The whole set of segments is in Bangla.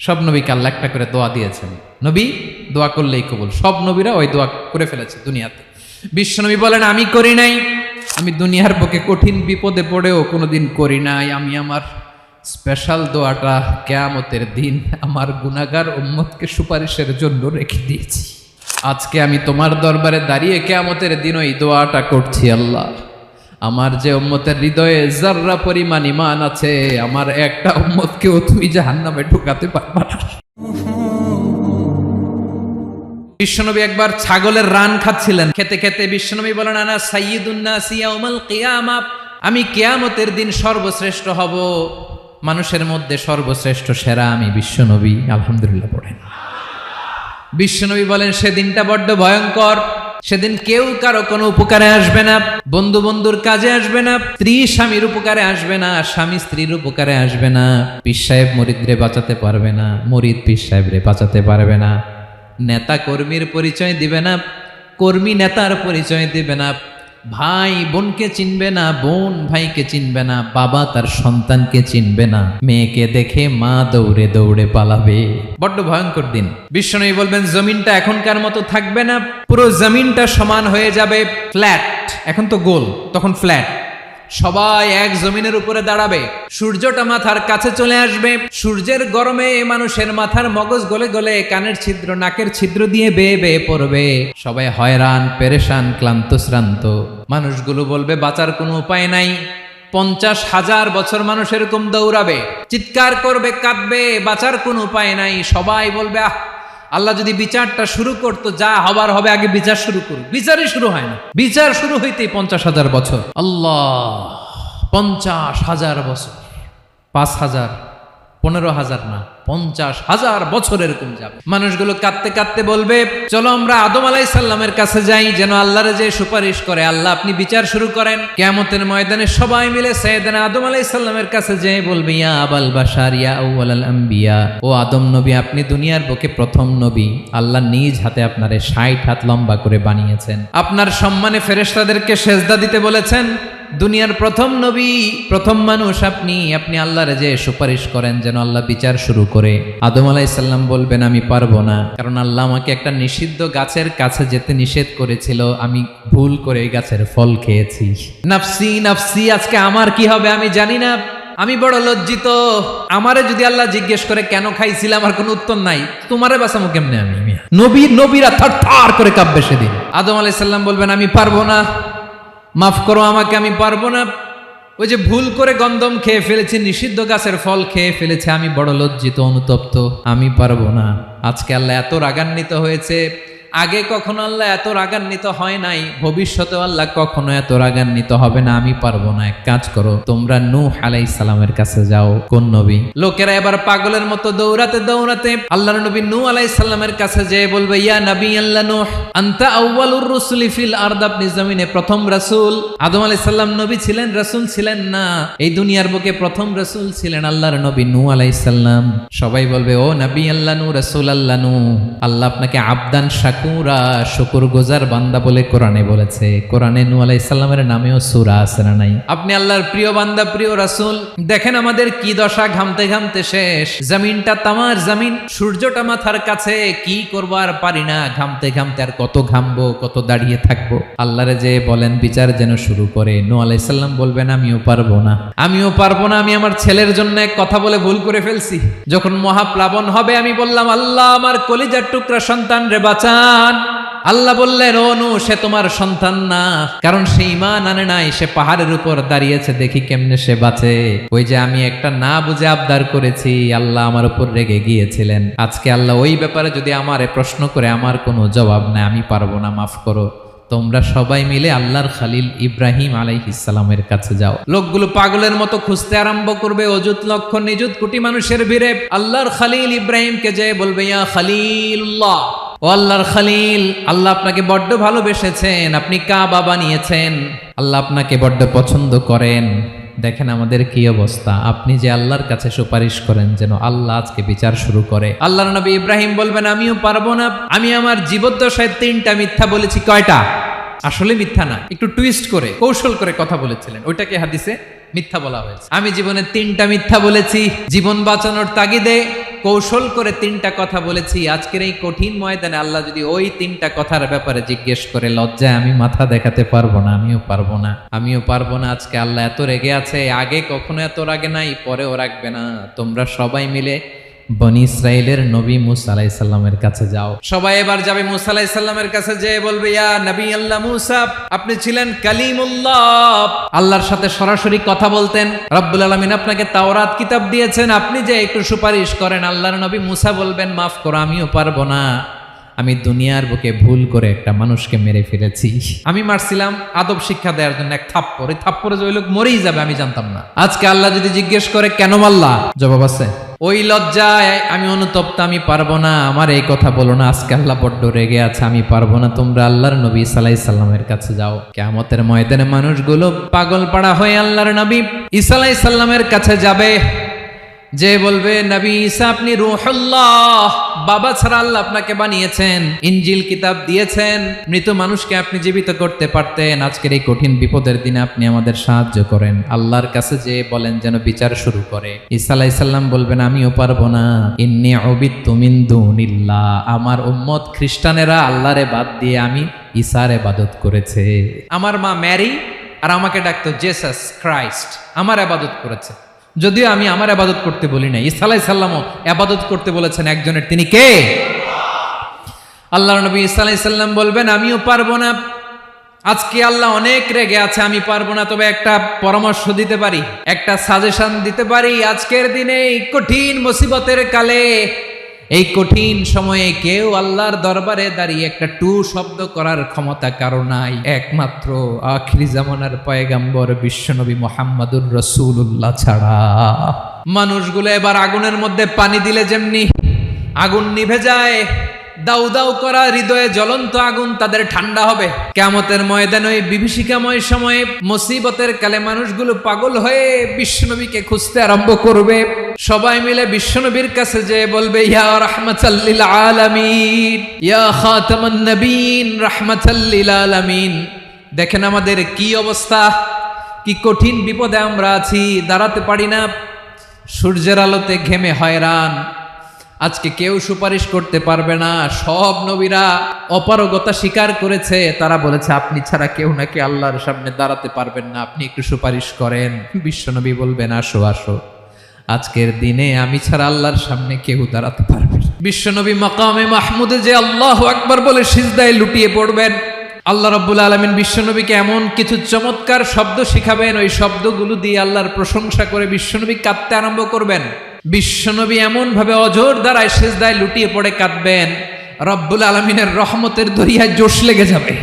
সব নবীকে আল্লাহ একটা করে দোয়া দিয়েছেন, নবী দোয়া করলেই কবুল। সব নবীরা ওই দোয়া করে ফেলেছে দুনিয়াতে। বিশ্বনবী বলেন আমি করি নাই, আমি দুনিয়ার বুকে কঠিন বিপদে পড়েও কোনোদিন করি নাই। আমি আমার স্পেশাল দোয়াটা কিয়ামতের দিন আমার গুনাহগার উম্মতকে সুপারিশের জন্য রেখে দিয়েছি। আজকে আমি তোমার দরবারে দাঁড়িয়ে কিয়ামতের দিন ওই দোয়াটা করছি, আল্লাহ আমার যে উম্মতের হৃদয়ে যাররা পরিমাণ ঈমান আছে, আমার একটা উম্মতকেও তুমি জাহান্নামে ঢুকাতে পারবা না। বিশ্বনবী একবার ছাগলের রান খাচ্ছিলেন, খেতে খেতে বিশ্বনবী বলেন আনা সাইয়্যিদুন নাসি ইয়াউমাল কিয়ামা, আমি কিয়ামতের দিন সর্বশ্রেষ্ঠ হব, মানুষের মধ্যে সর্বশ্রেষ্ঠ সেরা আমি বিশ্বনবী। আলহামদুলিল্লাহ পড়েন। বিশ্বনবী বলেন সেদিনটা বড্ড ভয়ঙ্কর, সেদিন কেউ কারো কোনো উপকারে আসবে না, বন্ধু বন্ধুর কাজে আসবে না, স্ত্রী স্বামীর উপকারে আসবে না, স্বামী স্ত্রীর উপকারে আসবে না, পীর সাহেব মুরিদরে বাঁচাতে পারবে না, মুরিদ পীর সাহেবরে বাঁচাতে পারবে না, নেতা কর্মীর পরিচয় দিবে না, কর্মী নেতার পরিচয় দিবে না, ভাই বোনকে চিনবে না, বোন ভাইকে চিনবে না, বাবা তার সন্তানকে চিনবে না, মেয়েকে দেখে মা দৌড়ে দৌড়ে পালাবে। বড্ড ভয়ঙ্কর দিন। বিশ্বনবী বলবেন জমিনটা এখনকার মতো থাকবে না, পুরো জমিনটা সমান হয়ে যাবে, ফ্ল্যাট। এখন তো গোল, তখন ফ্ল্যাট। সবাই এক জমিনের উপরে দাঁড়াবে, সূর্যটা মাথার কাছে চলে আসবে, সূর্যের গরমে মানুষের মাথার মগজ গলে গলে কানের ছিদ্র নাকের ছিদ্র দিয়ে বেয়ে বেয়ে পড়বে। সবাই হয়রান পেরেশান ক্লান্ত শ্রান্ত। মানুষগুলো বলবে বাঁচার কোনো উপায় নাই। 50,000 বছর মানুষ এরকম দৌড়াবে, চিৎকার করবে, কাঁদবে, বাঁচার কোনো উপায় নাই। সবাই বলবে আহ, আল্লাহ যদি বিচারটা শুরু করতো, যা হবার হবে, আগে বিচার শুরু করুক। বিচারই শুরু হয় না, বিচার শুরু হইতেই 50,000 বছর। আল্লাহ, 50,000 বছর, 5,000, 15,000 না, 50,000 বছর এরকম যাবে। মানুষগুলো কাঁদতে কাঁদতে বলবে চলো আমরা আদম আলাইহিস সালামের কাছে যাই, যেন আল্লাহরে যে সুপারিশ করে, আল্লাহ আপনি বিচার শুরু করেন। কিয়ামতের ময়দানে সবাই মিলে সাইয়েদনা আদম আলাইহিস সালামের কাছে যেয়ে বলবে ইয়া আবাল বাশার ইয়া আউয়ালাল আম্বিয়া, ও আদম নবী আপনি দুনিয়ার বুকে প্রথম নবী, আল্লাহ নিজ হাতে আপনারে 60 হাত লম্বা করে বানিয়েছেন, আপনার সম্মানে ফেরেশতাদেরকে সেজদা দিতে বলেছেন, দুনিয়ার প্রথম নবী প্রথম মানুষ আপনি, আপনি আল্লাহরে যে সুপারিশ করেন যেন আল্লাহ বিচার শুরু করে। আদম আলাইহিস সালাম বলবেন আমি পারবো না, কারণ আল্লাহ আমাকে একটা নিষিদ্ধ গাছের কাছে যেতে নিষেধ করেছিল, আমি ভুল করে এই গাছের ফল খেয়েছি। নাফসি নাফসি, আজকে আমার কি হবে আমি জানি না, আমি বড় লজ্জিত। আমারে যদি আল্লাহ জিজ্ঞেস করে কেন খাইছিলে, আমার কোনো উত্তর নাই, তোমারে বাঁচামো কেমনে আমি? নবীরা থার করে কাঁপবে সেদিন। আদম আলাইহিস সালাম বলবেন আমি পারবো না, মাফ করো আমাকে, আমি পারবো না। ওই যে ভুল করে গন্ধম খেয়ে ফেলেছি, নিষিদ্ধ গাছের ফল খেয়ে ফেলেছে, আমি বড় লজ্জিত অনুতপ্ত, আমি পারবো না। আজকে আল্লাহ এত রাগান্বিত হয়েছে, আগে কখনো আল্লাহ এত রাগান্বিত হয় নাই, ভবিষ্যতেও আল্লাহ কখনো এত রাগান্বিত হবে না। আমি পারবো না, এক কাজ করো, তোমরা নূহ আলাইহিস সালামের কাছে যাও। কোন নবী? লোকেরা এবার পাগলের মতো দৌড়াতে দৌড়াতে আল্লাহর নবী নূহ আলাইহিস সালামের কাছে যেয়ে বলবে ইয়া নবী আল্লাহ নূহ আনতা আউয়ালুর রুসুলি ফিল আরদ, আপনি জমিনে প্রথম রাসূল। আদম আলাইহিস সালাম নবী ছিলেন, রাসূল ছিলেন না, এই দুনিয়ার বুকে প্রথম রাসূল ছিলেন আল্লাহর নবী নূহ আলাইহিস সালাম। সবাই বলবে ও নবী আল্লাহ নূহ, রাসূল আল্লাহ নূহ, আল্লাহ আপনাকে আবদান শাকুরা, শুকর গুজার বান্দা বলে কোরআনে বলেছে। কোরআনে নূহ আলাইহিস সালামের নামেও সূরা আছে না নাই? আপনি আল্লাহর প্রিয় বান্দা, প্রিয় রাসূল। দেখেন আমাদের কি দশা, ঘামতে ঘামতে শেষ, জমিনটা তামার জমিন, সূর্যটা মাথার কাছে, কি করবো আর পারি না, ঘামতে ঘামতে আর কত ঘামবো, কত দাঁড়িয়ে থাকবো। আল্লাহরে যে বলেন বিচার যেন শুরু করে। নূহ আলাইহিস সালাম বলবেন আমিও পারবো না, আমিও পারবো না, আমি আমার ছেলের জন্য এক কথা বলে ভুল করে ফেলছি। যখন মহাপ্লাবন হবে আমি বললাম আল্লাহ আমার কলিজার টুকরা সন্তান রে বাঁচান। আল্লাহ বললেন ও নূহ সে তোমার সন্তান না, কারণ সে ঈমান আনে নাই, সে পাহাড়ের উপর দাঁড়িয়েছে, দেখি কেমনে সে বাঁচে। ওই যে আমি একটা না বুঝে আবদার করেছি, আল্লাহ আমার উপর রেগে গিয়েছিলেন। আজকে আল্লাহ ওই ব্যাপারে যদি আমারে প্রশ্ন করে, আমার কোনো জবাব নাই, আমি পারবো না, মাফ করো। তোমরা সবাই মিলে আল্লাহর খালিল ইব্রাহিম আলাইহিস সালামের কাছে যাও। লোকগুলো পাগলের মতো খুঁজতে আরম্ভ করবে, অযুত লক্ষ নিযুত কোটি মানুষের ভিড়ে আল্লাহর খালিল ইব্রাহিমকে যেয়ে বলবে ইয়া খালিলুল্লাহ, ও আল্লাহর খালিল, আল্লাহ আপনাকে বড্ড ভালোবেসেছেন, আপনি কাবা বানিয়েছেন, আল্লাহ আপনাকে বড্ড পছন্দ করেন। দেখেন আমাদের কি অবস্থা, আপনি যে আল্লাহর কাছে সুপারিশ করেন যেন আল্লাহ আজকে বিচার শুরু করে। আল্লাহর নবী ইব্রাহিম বলবেন আমিও পারবো না, আমি আমার জীবদ্দশায় 3টা মিথ্যা বলেছি। কয়টা? আসলে মিথ্যা না, একটু টুইস্ট করে কৌশল করে কথা বলেছিলেন, ওইটাকে হাদিসে মিথ্যা বলা হয়েছে। আমি জীবনে 3টা মিথ্যা বলেছি, জীবন বাঁচানোর তাগিদে কৌশল করে 3টা কথা বলেছি। আজকের এই কঠিন ময়দানে আল্লাহ যদি ওই 3টা কথার ব্যাপারে জিজ্ঞেস করে, লজ্জায় আমি মাথা দেখাতে পারবো না, আমিও পারবো না। আজকে আল্লাহ এত রেগে আছে, আগে কখনো এত রাগে নাই, পরেও রাখবে না। তোমরা সবাই মিলে বনি ইসরাইলের নবী মুসা আলাইহিস সালামের কাছে যাও। সবাই এবার যাবে মুসা আলাইহিস সালামের কাছে, যেয়ে বলবে, ইয়া নবী আল্লাহ মুসা, আপনি ছিলেন কালিমুল্লাহ, আল্লাহর সাথে সরাসরি কথা বলতেন। রব্বুল আলামিন আপনাকে তাওরাত কিতাব দিয়েছেন, আপনি যে একটু সুপারিশ করেন। আল্লাহর নবী মুসা বলবেন, মাফ করো, আমিও পারবো না। আমি দুনিয়ার বুকে ভুল করে একটা মানুষকে মেরে ফেলেছি। আমি মারছিলাম আদব শিক্ষা দেওয়ার জন্য এক থাপ্পড়, এই থাপ্পড়ে যে ওই লোক মরেই যাবে আমি জানতাম না। আজকে আল্লাহ যদি জিজ্ঞেস করে কেন মারলা, জবাব আছে। ওই লজ্জায় আমি অনুতপ্ত, আমি পারবো না, আমার এই কথা বলো না। আজকে আল্লাহ বড্ড রেগে আছে, আমি পারবো না। তোমরা আল্লাহর নবী ঈসা আলাইহিস সালামের কাছে যাও। কিয়ামতের ময়দানে মানুষগুলো পাগল পাড়া হয়ে আল্লাহর নবী ঈসা আলাইহিস সালামের কাছে যাবে, যে বলবে, নবী ঈসা আপনি রূহুল্লাহ, বাবা ছাড়া আল্লাহ আপনাকে বানিয়েছেন, ইনজিল কিতাব দিয়েছেন, মৃত মানুষকে আপনি জীবিত করতে পারতেন। আজকের এই কঠিন বিপদের দিনে আপনি আমাদের সাহায্য করেন। আল্লাহর কাছে যে বলেন যেন বিচার শুরু করে। ঈসা আলাইহিস সালাম বলবেন, আমিও পারবো না। ইন্নী উবিদতু মিন দুনিল্লাহ, আমার উম্মত খ্রিস্টানেরা আল্লাহরে বাদ দিয়ে আমি ঈসার ইবাদত করেছে। আমার মা ম্যারি আর আমাকে ডাকতো জেসাস ক্রাইস্ট, আমার ইবাদত করেছে। যদিও আমি আমার ইবাদত করতে বলি না, ঈসা আলাইহিস সালামও ইবাদত করতে বলেছেন একজনের, তিনি কে? আল্লাহর নবী ঈসা আলাইহিস সালাম বলবেন, আমিও পারবো না। আজকে আল্লাহ অনেক রেগে আছে, আমি পারবো না। তবে একটা পরামর্শ দিতে পারি, একটা সাজেশন দিতে পারি। আজকের দিনে এই কঠিন মুসিবতের কালে, এই কঠিন সময়ে কেউ আল্লাহর দরবারে দাঁড়িয়ে একটা টু শব্দ করার ক্ষমতা কারো নাই, একমাত্র আখিরি জামানার পয়গাম্বর বিশ্বনবী মুহাম্মদুর রাসূলুল্লাহ ছাড়া। মানুষগুলো এবার আগুনের মধ্যে পানি দিলে যেমনি আগুন নিভে যায়, দাউ দাউ করা হৃদয়ে জ্বলন্ত আগুন তাদের ঠান্ডা হবে। কিয়ামতের ময়দানে ওই বিভীষিকাময় সময়ে মুসিবতের কালে মানুষগুলো পাগল হয়ে বিশ্বনবীকে খুঁজতে আরম্ভ করবে। সবাই মিলে বিশ্বনবীর কাছে যেয়ে বলবে, ইয়া রাহমাতাল লিল আলামিন, ইয়া খাতামান নবীন, রাহমাতাল লিল আলামিন। দেখেন আমাদের কি অবস্থা, কি কঠিন বিপদে আমরা আছি, দাঁড়াতে পারি না, সূর্যের আলোতে ঘেমে হয়রান। আজকে কেউ সুপারিশ করতে পারবে না। সব নবীরা অপারগতা স্বীকার করেছে, তারা বলেছে আপনি ছাড়া কেউ নাকি আল্লাহর সামনে দাঁড়াতে পারবেন না, আপনি একটু সুপারিশ করেন। বিশ্বনবী বলবেন, আসো আসো, আজকের দিনে আমি ছাড়া আল্লাহর সামনে কেউ দাঁড়াতে পারবে না। বিশ্বনবী মাকামে মাহমুদে যে আল্লাহু আকবার বলে সিজদায় লুটিয়ে পড়বেন। আল্লাহ রাব্বুল আলামিন বিশ্বনবীকে এমন কিছু চমৎকার শব্দ শিখাবেন, ওই শব্দগুলো দিয়ে আল্লাহর প্রশংসা করে বিশ্বনবী কাঁদতে আরম্ভ করবেন। বিশ্বনবী এমন ভাবে অজর দ্বারায় সিজদায় লুটিয়ে পড়ে কাঁদবেন, রব্বুল আলামিনের রহমতের দরিয়ায় জোশ লেগে যাবে।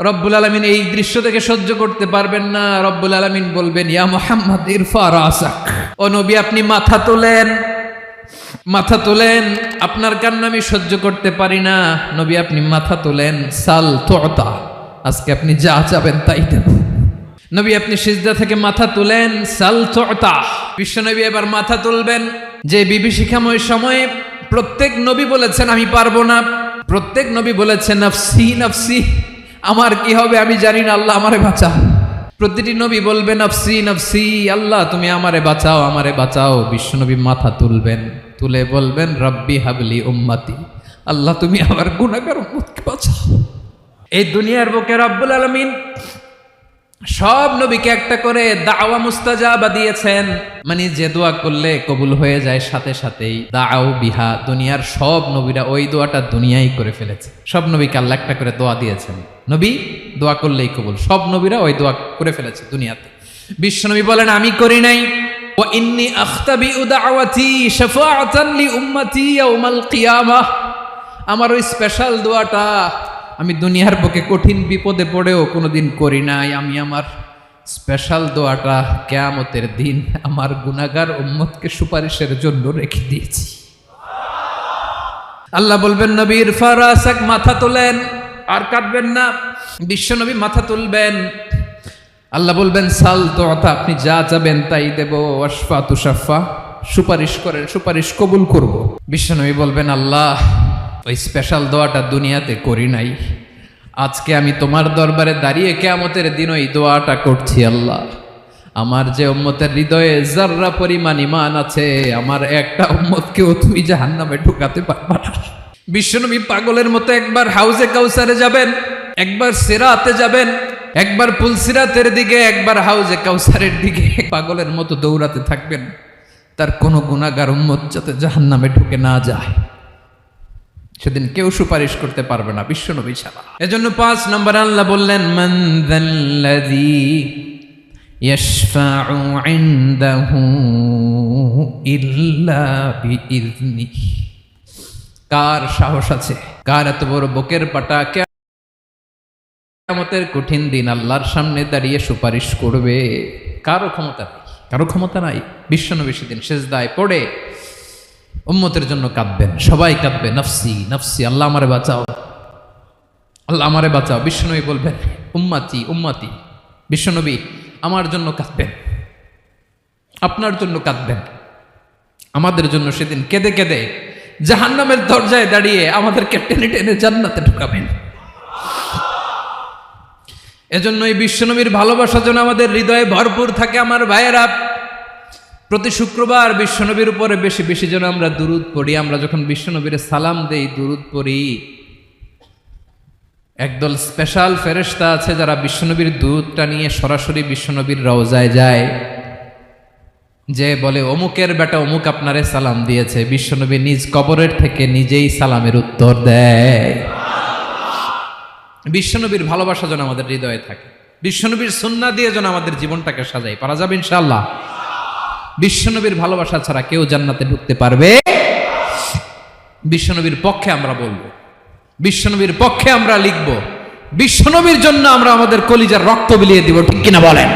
রব্বুল আলামিন এই দৃশ্য থেকে সহ্য করতে পারবেন না। রব্বুল আলামিন বলবেন, ইয়া মুহাম্মদ ইরফা রাসাক, ও নবী আপনি মাথা তোলেন, মাথা তোলেন, আপনার কান্না আমি সহ্য করতে পারি না। নবী আপনি মাথা তোলেন, সাল তুতা, আজকে আপনি যা চাবেন তাই দেব। নবী আপনি সিজদা থেকে মাথা তুলেন, সাল তুতা। বিশ্বনবী এবার মাথা তুলবেন। যে বিভীষিকাময় সময়ে প্রত্যেক নবী বলেছেন আমি পারবো না, প্রত্যেক নবী বলেছেন নফসি নফসি, আমার কি হবে আমি জানি না, আল্লাহ আমারে বাঁচাও। প্রতিটি নবী বলবেন নফসি নফসি, আল্লাহ তুমি আমারে বাঁচাও, আমারে বাঁচাও। বিশ্বনবী মাথা তুলবেন, তুলে বলবেন রব্বি হাবলি উম্মতি, আল্লাহ তুমি আমার গুনাহগার উম্মতকে বাঁচাও। এই দুনিয়ার বুকে রব্বুল আলামিন সব নবীকে একটা করে দাওয়া মুস্তাজাবা দিয়েছেন, মানে যে দোয়া করলে কবুল হয়ে যায় সাথে সাথেই। দাও বিহা, দুনিয়ার সব নবীরা ওই দোয়াটা দুনিয়ায় করে ফেলেছে। সব নবীকে আল্লাহ একটা করে দোয়া দিয়েছেন, নবী দোয়া করলেই কবুল। সব নবীরা ওই দোয়া করে ফেলেছে দুনিয়াতে। বিশ্বনবী বলেন আমি করি নাই। ওয়া ইন্নী আখতাবিউ দাওয়াতি শাফাআতান লি উম্মতি ইয়াউমাল কিয়ামাহ, আমার ওই স্পেশাল দোয়াটা আমি দুনিয়ার বুকে কঠিন বিপদে পড়েও কোনোদিন করি নাই। আমি আমার স্পেশাল দোয়াটা কিয়ামতের দিন আমার গুনাহগার উম্মতকে সুপারিশের জন্য রেখে দিয়েছি। আল্লাহ বলবেন নবীর ফারাসাক, মাথা তোলেন, আর কাঁদবেন না। বিশ্বনবী মাথা তুলবেন। আল্লাহ বলবেন সাল তুতা, আপনি যা চাবেন তাই দেব। ওয়াশফা তুশাফা, সুপারিশ করেন, সুপারিশ কবুল করব। বিশ্বনবী বলবেন আল্লাহ ওই স্পেশাল দোয়াটা দুনিয়াতে করি নাই, আজকে আমি তোমার দরবারে দাঁড়িয়ে কিয়ামতের দিন ওই দোয়াটা করছি। আল্লাহ আমার যে উম্মতের হৃদয়ে যাররা পরিমাণ ঈমান আছে, আমার একটা উম্মতকেও তুমি জাহান্নামে ঢুকাতে পারবা না। বিশ্বনবী পাগলের মতো একবার হাউজে কাউসারে যাবেন, একবার সিরাতে যাবেন, একবার পুলসিরাতের দিকে, একবার হাউজে কাউসারের দিকে পাগলের মতো দৌড়াতে থাকবেন, তার কোনো গুনাহগার উম্মত যাতে জাহান্নামে ঢুকে না যায়। সেদিন কেউ সুপারিশ করতে পারবে না বিশ্বনবী ছাড়া। এজন্য ৫ নম্বর আল্লাহ বললেন, মান যাল্লাযী ইয়াশফাউ ইনদাহু ইল্লা বিইযনিহি। কার সাহস আছে, কার এত বড় বুকের পাটা, কিয়ামতের কঠিন দিন আল্লাহর সামনে দাঁড়িয়ে সুপারিশ করবে? কারো ক্ষমতা নাই, কারো ক্ষমতা নাই। বিশ্বনবী সেদিন সেজদায় পড়ে উম্মতের জন্য কাঁদবেন, সবাই কাঁদবে, নফসি নফসি, আল্লাহ আমারে বাঁচাও, আল্লাহ আমারে বাঁচাও। বিশ্বনবী বলবেন, উম্মতি উম্মতি। বিশ্বনবী আমার জন্য কাঁদবেন, আপনার জন্য কাঁদবেন, আমাদের জন্য সেদিন কেঁদে কেঁদে জাহান্নামের দরজায় দাঁড়িয়ে আমাদেরকে টেনে টেনে জান্নাতে ঢুকাবেন। এজন্য এই বিশ্বনবীর ভালোবাসা যেন আমাদের হৃদয়ে ভরপুর থাকে। আমার ভাইয়েরা, প্রতি শুক্রবার বিশ্বনবীর উপরে বেশি বেশি যেন আমরা দুরূদ পড়ি। আমরা যখন বিশ্বনবীর সালাম দেই, দুরূদ পড়ি, একদল স্পেশাল ফেরেশতা আছে যারা বিশ্বনবীর দুরূদটা নিয়ে সরাসরি বিশ্বনবীর রওজায় যায়, যে বলে অমুকের বেটা অমুক আপনারে সালাম দিয়েছে। বিশ্বনবী নিজ কবরের থেকে নিজেই সালামের উত্তর দেয়। বিশ্বনবীর ভালোবাসা যেন আমাদের হৃদয়ে থাকে, বিশ্বনবীর সুন্নাহ দিয়ে যেন আমাদের জীবনটাকে সাজাই। পারা যাবে ইনশাআল্লাহ। বিশ্বনবীর ভালোবাসা ছাড়া কেউ জান্নাতে ঢুকতে পারবে? বিশ্বনবীর পক্ষে আমরা বলবো, বিশ্বনবীর পক্ষে আমরা লিখব, বিশ্বনবীর জন্য আমরা আমাদের কলিজার রক্ত বিলিয়ে দিব, ঠিক কিনা বলেন?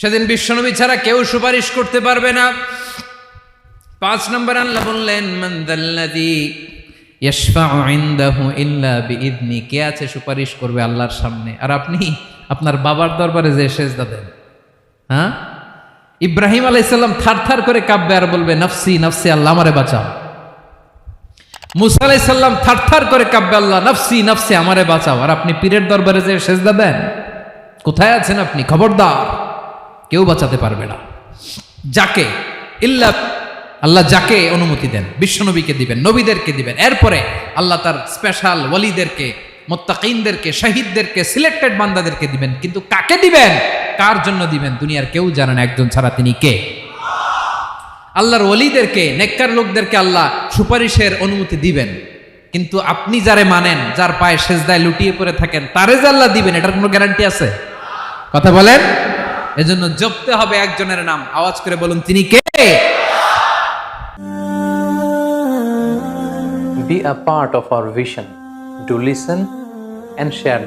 সেদিন বিশ্বনবী ছাড়া কেউ সুপারিশ করতে পারবে না। ৫ নম্বর আল্লাহ বললেন, মান যাল্লাযী ইয়াশফাউ ইনদাহু ইল্লা বিইযনি। কে আছে সুপারিশ করবে আল্লাহর সামনে? আর আপনি আপনার বাবার দরবারে যে সেজদা দেন, হ্যাঁ, ইব্রাহিম আলাইহিস সালাম থারথার করে কাঁপবে আর বলবে, নফসি নফসি, আল্লাহ আমারে বাঁচাও। মুসা আলাইহিস সালাম থারথার করে কাঁপবে, আল্লাহ নফসি নফসি, আমারে বাঁচাও। আর আপনি পীরের দরবারে যে সেজদা দেন, কোথায় আছেন আপনি? খবরদার, কেউ বাঁচাতে পারবে না। যাকে ইল্লা আল্লাহ যাকে অনুমতি দেন, বিশ্বনবীকে দিবেন, নবীদেরকে দিবেন, এরপরে আল্লাহ তার স্পেশাল ওয়ালিদেরকে, মুত্তাকিনদেরকে, শহীদদেরকে, সিলেক্টেড বান্দাদেরকে দিবেন। কিন্তু কাকে দিবেন, কার জন্য দিবেন, দুনিয়ার কেউ জানে না। একজন ছাড়া, তিনি কে? আল্লাহর ওয়ালিদেরকে, নেককার লোকদেরকে আল্লাহ সুপারিশের অনুমতি দিবেন। কিন্তু আপনি যারে মানেন, যার পায়ে সেজদায় লুটিয়ে পড়ে থাকেন, তারে যে আল্লাহ দিবেন, এটার কোনো গ্যারান্টি আছে? কথা বলেন। এজন্য জপতে হবে একজনের নাম। আওয়াজ করে বলুন, তিনি কে? Be a part of our vision. Do listen and share the